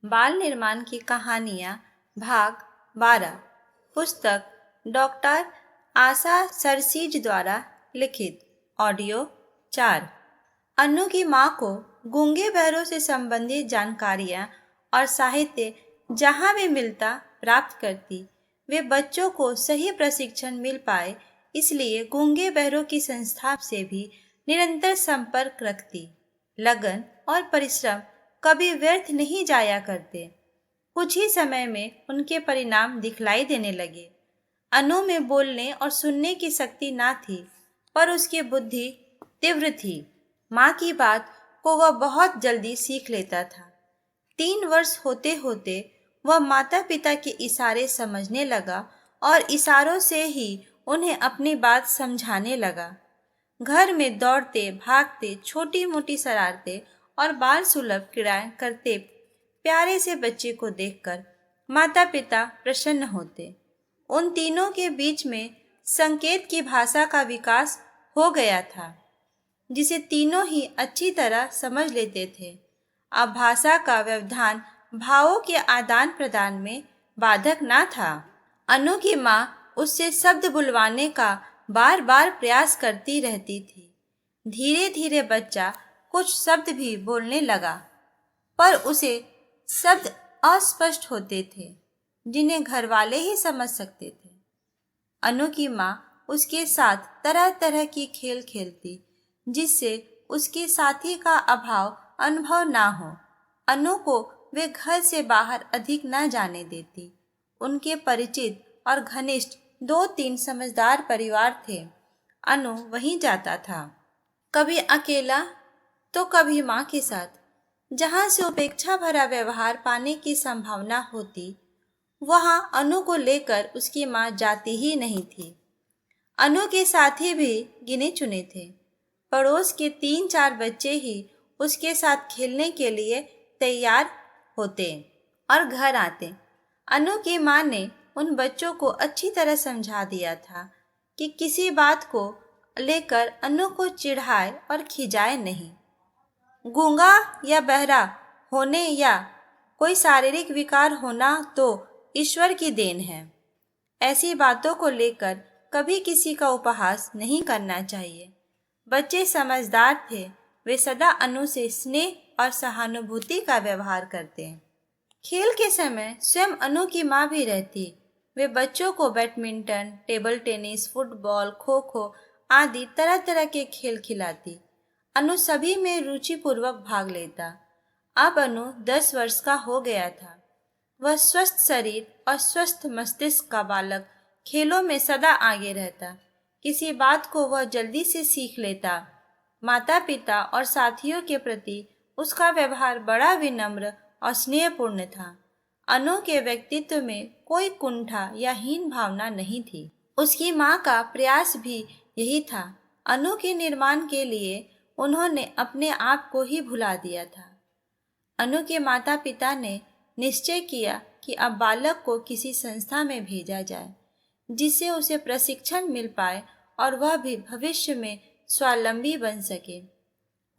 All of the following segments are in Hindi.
बाल निर्माण की कहानियाँ भाग 12। पुस्तक डॉक्टर आशा सरसीज द्वारा लिखित। ऑडियो 4। अन्नू की माँ को गूंगे बहरों से संबंधित जानकारियाँ और साहित्य जहाँ भी मिलता प्राप्त करती। वे बच्चों को सही प्रशिक्षण मिल पाए, इसलिए गूंगे बहरों की संस्था से भी निरंतर संपर्क रखती। लगन और परिश्रम कभी व्यर्थ नहीं जाया करते। कुछ ही समय में उनके परिणाम दिखलाई देने लगे। अनु में बोलने और सुनने की शक्ति ना थी, पर उसकी बुद्धि तीव्र थी। माँ की बात को वह बहुत जल्दी सीख लेता था। 3 वर्ष होते होते वह माता पिता के इशारे समझने लगा और इशारों से ही उन्हें अपनी बात समझाने लगा। घर में दौड़ते भागते, छोटी मोटी शरारतें और बाल सुलभ क्रीड़ाएं करते प्यारे से बच्चे को देखकर माता पिता प्रसन्न होते। उन तीनों के बीच में संकेत की भाषा का विकास हो गया था, जिसे तीनों ही अच्छी तरह समझ लेते थे। अब भाषा का व्यवधान भावों के आदान प्रदान में बाधक ना था। अनु की माँ उससे शब्द बुलवाने का बार बार प्रयास करती रहती थी। धीरे धीरे बच्चा कुछ शब्द भी बोलने लगा, पर उसे शब्द अस्पष्ट होते थे, जिन्हें घर वाले ही समझ सकते थे। अनु की माँ उसके साथ तरह तरह की खेल खेलती, जिससे उसके साथी का अभाव अनुभव ना हो। अनु को वे घर से बाहर अधिक न जाने देती। उनके परिचित और घनिष्ठ 2-3 समझदार परिवार थे। अनु वहीं जाता था, कभी अकेला तो कभी माँ के साथ। जहाँ से उपेक्षा भरा व्यवहार पाने की संभावना होती, वहाँ अनु को लेकर उसकी माँ जाती ही नहीं थी। अनु के साथी भी गिने चुने थे। पड़ोस के 3-4 बच्चे ही उसके साथ खेलने के लिए तैयार होते और घर आते। अनु की माँ ने उन बच्चों को अच्छी तरह समझा दिया था कि किसी बात को लेकर अनु को चिढ़ाए और खिजाए नहीं। गूंगा या बहरा होने या कोई शारीरिक विकार होना तो ईश्वर की देन है। ऐसी बातों को लेकर कभी किसी का उपहास नहीं करना चाहिए। बच्चे समझदार थे। वे सदा अनु से स्नेह और सहानुभूति का व्यवहार करते हैं। खेल के समय स्वयं अनु की माँ भी रहती। वे बच्चों को badminton, table tennis, football, kho kho आदि तरह तरह के खेल खिलाती। अनु सभी में रुचिपूर्वक भाग लेता। अब अनु 10 वर्ष का हो गया था। वह स्वस्थ शरीर और स्वस्थ मस्तिष्क का बालक खेलों में सदा आगे रहता। किसी बात को वह जल्दी से सीख लेता। माता पिता और साथियों के प्रति उसका व्यवहार बड़ा विनम्र और स्नेहपूर्ण था। अनु के व्यक्तित्व में कोई कुंठा या हीन भावना नहीं थी। उसकी माँ का प्रयास भी यही था। अनु के निर्माण के लिए उन्होंने अपने आप को ही भुला दिया था। अनु के माता पिता ने निश्चय किया कि अब बालक को किसी संस्था में भेजा जाए, जिससे उसे प्रशिक्षण मिल पाए और वह भी भविष्य में स्वावलंबी बन सके।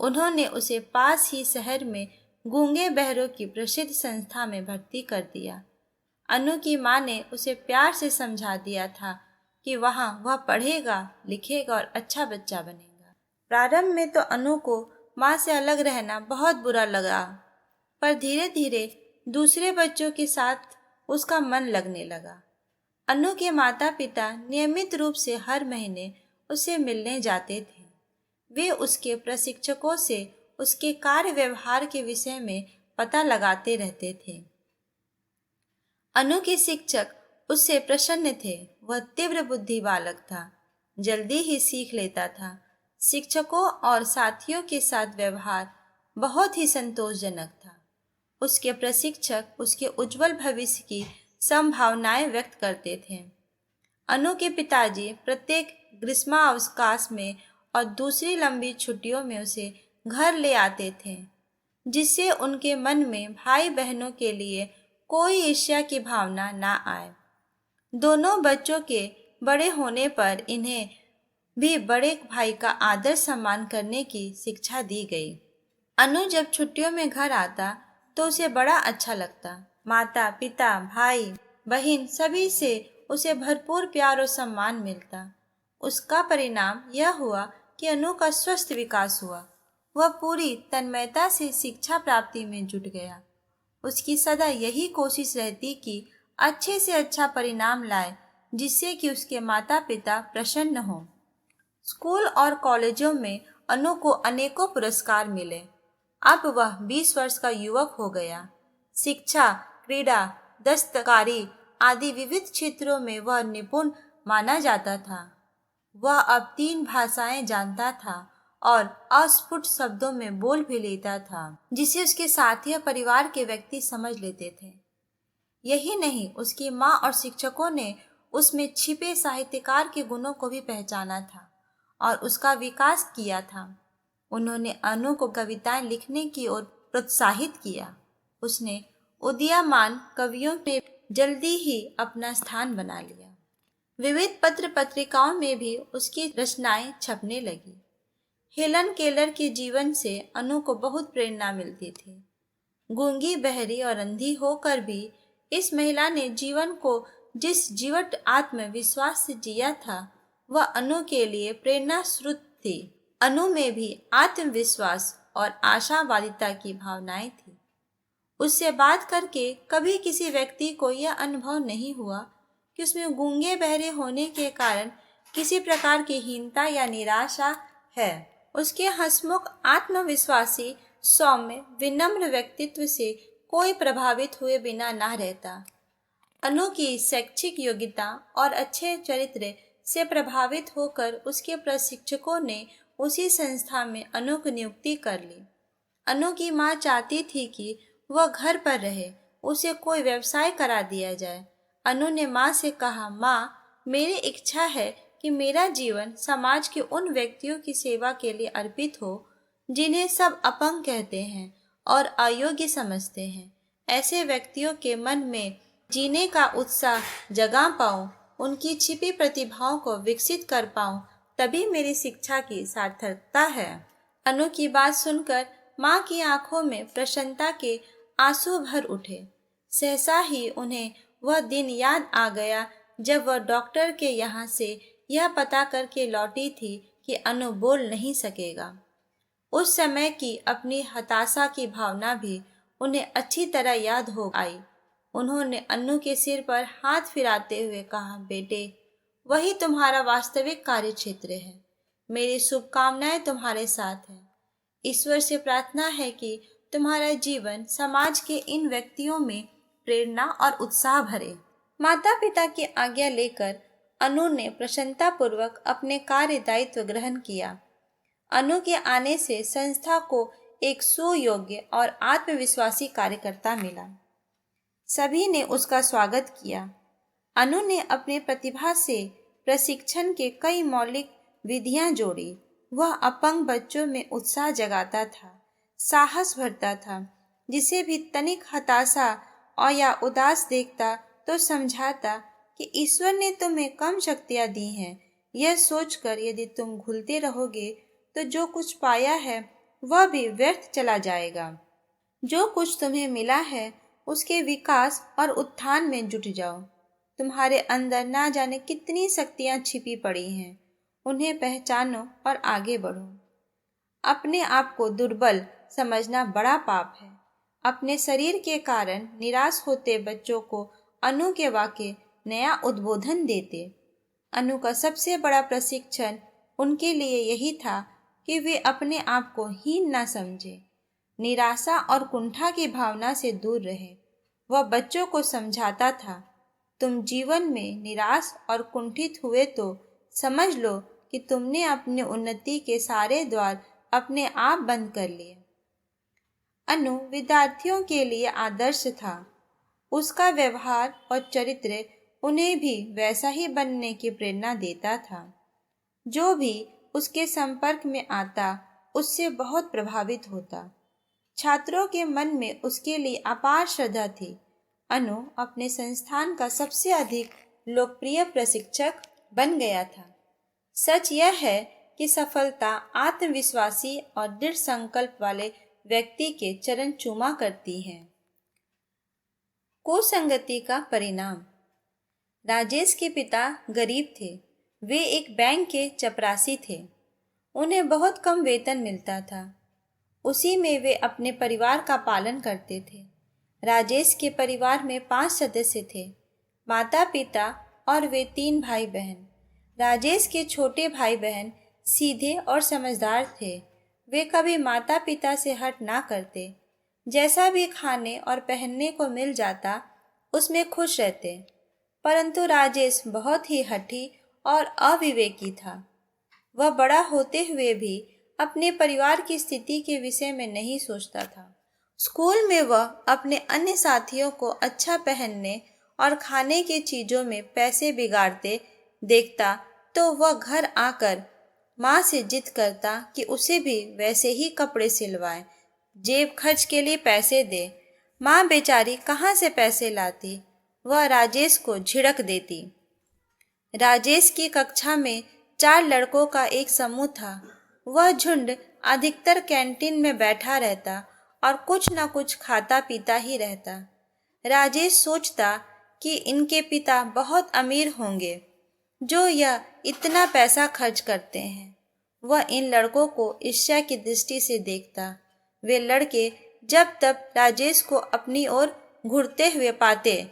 उन्होंने उसे पास ही शहर में गूंगे बहरों की प्रसिद्ध संस्था में भर्ती कर दिया। अनु की माँ ने उसे प्यार से समझा दिया था कि वहाँ वह पढ़ेगा, लिखेगा और अच्छा बच्चा बनेगा। प्रारंभ में तो अनु को माँ से अलग रहना बहुत बुरा लगा, पर धीरे धीरे दूसरे बच्चों के साथ उसका मन लगने लगा। अनु के माता पिता नियमित रूप से हर महीने उसे मिलने जाते थे। वे उसके प्रशिक्षकों से उसके कार्य व्यवहार के विषय में पता लगाते रहते थे। अनु के शिक्षक उससे प्रसन्न थे। वह तीव्र बुद्धि बालक था, जल्दी ही सीख लेता था। शिक्षकों और साथियों के साथ व्यवहार बहुत ही संतोषजनक था। उसके प्रशिक्षक उसके उज्जवल भविष्य की संभावनाएं व्यक्त करते थे। अनु के पिताजी प्रत्येक ग्रीष्मावकाश में और दूसरी लंबी छुट्टियों में उसे घर ले आते थे, जिससे उनके मन में भाई बहनों के लिए कोई ईर्ष्या की भावना ना आए। दोनों बच्चों के बड़े होने पर इन्हें भी बड़े भाई का आदर सम्मान करने की शिक्षा दी गई। अनु जब छुट्टियों में घर आता तो उसे बड़ा अच्छा लगता। माता पिता भाई बहन सभी से उसे भरपूर प्यार और सम्मान मिलता। उसका परिणाम यह हुआ कि अनु का स्वस्थ विकास हुआ। वह पूरी तन्मयता से शिक्षा प्राप्ति में जुट गया। उसकी सदा यही कोशिश रहती कि अच्छे से अच्छा परिणाम लाए, जिससे कि उसके माता पिता प्रसन्न हों। स्कूल और कॉलेजों में अनु को अनेकों पुरस्कार मिले। अब वह 20 वर्ष का युवक हो गया। शिक्षा, क्रीड़ा, दस्तकारी आदि विविध क्षेत्रों में वह निपुण माना जाता था। वह अब 3 भाषाएं जानता था और अस्फुट शब्दों में बोल भी लेता था, जिसे उसके साथी और परिवार के व्यक्ति समझ लेते थे। यही नहीं, उसकी माँ और शिक्षकों ने उसमें छिपे साहित्यकार के गुणों को भी पहचाना था और उसका विकास किया था। उन्होंने अनु को कविताएं लिखने की ओर प्रोत्साहित किया। उसने उदीयमान कवियों में जल्दी ही अपना स्थान बना लिया। विविध पत्र पत्रिकाओं में भी उसकी रचनाएं छपने लगी। हेलन केलर के जीवन से अनु को बहुत प्रेरणा मिलती थी। गूंगी, बहरी और अंधी होकर भी इस महिला ने जीवन को जिस जीवट आत्मविश्वास से जिया था, वह अनु के लिए प्रेरणा स्रोत थी। अनु में भी आत्मविश्वास और आशावादिता की भावनाएं थी। उससे बात करके कभी किसी व्यक्ति को यह अनुभव नहीं हुआ कि उसमें गूंगे बहरे होने के कारण किसी प्रकार की हीनता या निराशा है। उसके हंसमुख, आत्मविश्वासी, सौम्य, विनम्र व्यक्तित्व से कोई प्रभावित हुए बिना ना रहता। अनु की शैक्षिक योग्यता और अच्छे चरित्र से प्रभावित होकर उसके प्रशिक्षकों ने उसी संस्था में अनु की नियुक्ति कर ली। अनु की माँ चाहती थी कि वह घर पर रहे, उसे कोई व्यवसाय करा दिया जाए। अनु ने माँ से कहा, माँ, मेरी इच्छा है कि मेरा जीवन समाज के उन व्यक्तियों की सेवा के लिए अर्पित हो जिन्हें सब अपंग कहते हैं और अयोग्य समझते हैं। ऐसे व्यक्तियों के मन में जीने का उत्साह जगा पाऊं, उनकी छिपी प्रतिभाओं को विकसित कर पाऊं, तभी मेरी शिक्षा की सार्थकता है। अनु की बात सुनकर माँ की आंखों में प्रसन्नता के आंसू भर उठे। सहसा ही उन्हें वह दिन याद आ गया जब वह डॉक्टर के यहाँ से यह पता करके लौटी थी कि अनु बोल नहीं सकेगा। उस समय की अपनी हताशा की भावना भी उन्हें अच्छी तरह याद हो आई। उन्होंने अनु के सिर पर हाथ फिराते हुए कहा, बेटे, वही तुम्हारा वास्तविक कार्य क्षेत्र है। मेरी शुभकामनाएं तुम्हारे साथ हैं। ईश्वर से प्रार्थना है कि तुम्हारा जीवन समाज के इन व्यक्तियों में प्रेरणा और उत्साह भरे। माता पिता की आज्ञा लेकर अनु ने प्रसन्नतापूर्वक अपने कार्य दायित्व ग्रहण किया। अनु के आने से संस्था को एक सुयोग्य और आत्मविश्वासी कार्यकर्ता मिला। सभी ने उसका स्वागत किया। अनु ने अपने प्रतिभा से प्रशिक्षण के कई मौलिक विधियां जोड़ी। वह अपंग बच्चों में उत्साह जगाता था, साहस भरता था। जिसे भी तनिक हताशा और या उदास देखता तो समझाता कि ईश्वर ने तुम्हें कम शक्तियां दी हैं। यह सोचकर यदि तुम घुलते रहोगे तो जो कुछ पाया है वह भी व्यर्थ चला जाएगा। जो कुछ तुम्हें मिला है उसके विकास और उत्थान में जुट जाओ। तुम्हारे अंदर ना जाने कितनी शक्तियां छिपी पड़ी हैं, उन्हें पहचानो और आगे बढ़ो। अपने आप को दुर्बल समझना बड़ा पाप है। अपने शरीर के कारण निराश होते बच्चों को अनु के वाक्य नया उद्बोधन देते। अनु का सबसे बड़ा प्रशिक्षण उनके लिए यही था कि वे अपने आप को हीन न समझे, निराशा और कुंठा की भावना से दूर रहे। वह बच्चों को समझाता था, तुम जीवन में निराश और कुंठित हुए तो समझ लो कि तुमने अपनी उन्नति के सारे द्वार अपने आप बंद कर लिए। अनु विद्यार्थियों के लिए आदर्श था। उसका व्यवहार और चरित्र उन्हें भी वैसा ही बनने की प्रेरणा देता था। जो भी उसके संपर्क में आता उससे बहुत प्रभावित होता। छात्रों के मन में उसके लिए अपार श्रद्धा थी। अनु अपने संस्थान का सबसे अधिक लोकप्रिय प्रशिक्षक बन गया था। सच यह है कि सफलता आत्मविश्वासी और दृढ़ संकल्प वाले व्यक्ति के चरण चूमा करती हैं। कुसंगति का परिणाम। राजेश के पिता गरीब थे। वे एक बैंक के चपरासी थे। उन्हें बहुत कम वेतन मिलता था। उसी में वे अपने परिवार का पालन करते थे। राजेश के परिवार में 5 सदस्य थे, माता पिता और वे 3 भाई बहन। राजेश के छोटे भाई बहन सीधे और समझदार थे। वे कभी माता पिता से हट ना करते। जैसा भी खाने और पहनने को मिल जाता उसमें खुश रहते। परंतु राजेश बहुत ही हठी और अविवेकी था। वह बड़ा होते हुए भी अपने परिवार की स्थिति के विषय में नहीं सोचता था। स्कूल में वह अपने अन्य साथियों को अच्छा पहनने और खाने की चीज़ों में पैसे बिगाड़ते देखता तो वह घर आकर माँ से जिद करता कि उसे भी वैसे ही कपड़े सिलवाएं, जेब खर्च के लिए पैसे दे। माँ बेचारी कहाँ से पैसे लाती, वह राजेश को झिड़क देती। राजेश की कक्षा में 4 लड़कों का एक समूह था। वह झुंड अधिकतर कैंटीन में बैठा रहता और कुछ न कुछ खाता पीता ही रहता। राजेश सोचता कि इनके पिता बहुत अमीर होंगे जो यह इतना पैसा खर्च करते हैं। वह इन लड़कों को ईर्ष्या की दृष्टि से देखता। वे लड़के जब तब राजेश को अपनी ओर घूरते हुए पाते,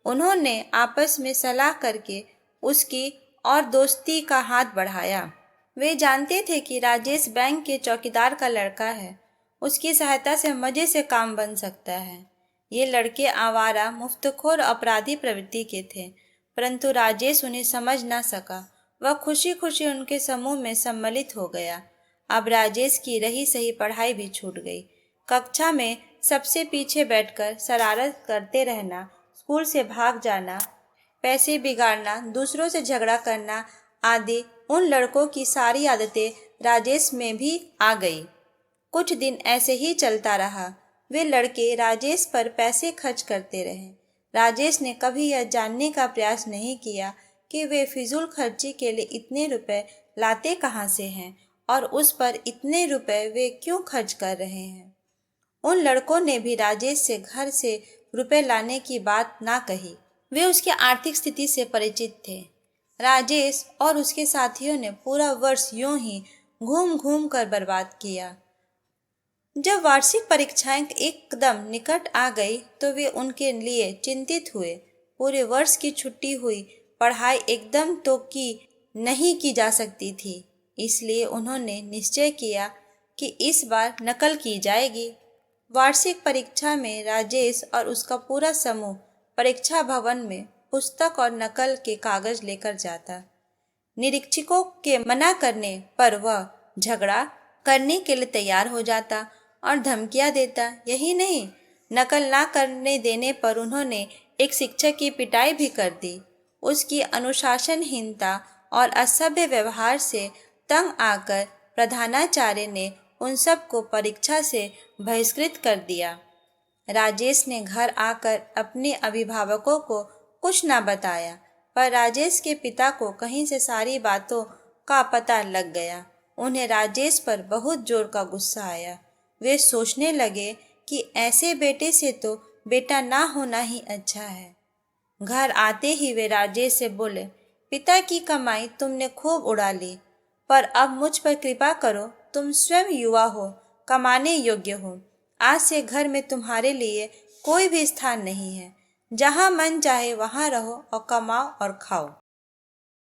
उन्होंने आपस में सलाह करके उसकी और दोस्ती का हाथ बढ़ाया। वे जानते थे कि राजेश बैंक के चौकीदार का लड़का है। उसकी सहायता से मज़े से काम बन सकता है। ये लड़के आवारा, मुफ्तखोर, अपराधी प्रवृत्ति के थे, परंतु राजेश उन्हें समझ ना सका। वह खुशी खुशी उनके समूह में सम्मिलित हो गया। अब राजेश की रही सही पढ़ाई भी छूट गई। कक्षा में सबसे पीछे बैठकर शरारत करते रहना, स्कूल से भाग जाना, पैसे बिगाड़ना, दूसरों से झगड़ा करना आदि उन लड़कों की सारी आदतें राजेश में भी आ गई। कुछ दिन ऐसे ही चलता रहा। वे लड़के राजेश पर पैसे खर्च करते रहे। राजेश ने कभी यह जानने का प्रयास नहीं किया कि वे फिजूल खर्ची के लिए इतने रुपए लाते कहाँ से हैं और उस पर इतने रुपए वे क्यों खर्च कर रहे हैं। उन लड़कों ने भी राजेश से घर से रुपए लाने की बात ना कही। वे उसकी आर्थिक स्थिति से परिचित थे। राजेश और उसके साथियों ने पूरा वर्ष यूं ही घूम घूम कर बर्बाद किया। जब वार्षिक परीक्षाएं एकदम निकट आ गई तो वे उनके लिए चिंतित हुए। पूरे वर्ष की छुट्टी हुई, पढ़ाई एकदम तो की नहीं की जा सकती थी, इसलिए उन्होंने निश्चय किया कि इस बार नकल की जाएगी। वार्षिक परीक्षा में राजेश और उसका पूरा समूह परीक्षा भवन में पुस्तक और नकल के कागज लेकर जाता। निरीक्षकों के मना करने पर वह झगड़ा करने के लिए तैयार हो जाता और धमकियां देता। यही नहीं, नकल ना करने देने पर उन्होंने एक शिक्षक की पिटाई भी कर दी। उसकी अनुशासनहीनता और असभ्य व्यवहार से तंग आकर प्रधानाचार्य ने उन सबको परीक्षा से बहिष्कृत कर दिया। राजेश ने घर आकर अपने अभिभावकों को कुछ ना बताया, पर राजेश के पिता को कहीं से सारी बातों का पता लग गया। उन्हें राजेश पर बहुत जोर का गुस्सा आया। वे सोचने लगे कि ऐसे बेटे से तो बेटा ना होना ही अच्छा है। घर आते ही वे राजेश से बोले, पिता की कमाई तुमने खूब उड़ा ली, पर अब मुझ पर कृपा करो। तुम स्वयं युवा हो, कमाने योग्य हो। आज से घर में तुम्हारे लिए कोई भी स्थान नहीं है। जहाँ मन चाहे वहाँ रहो और कमाओ और खाओ।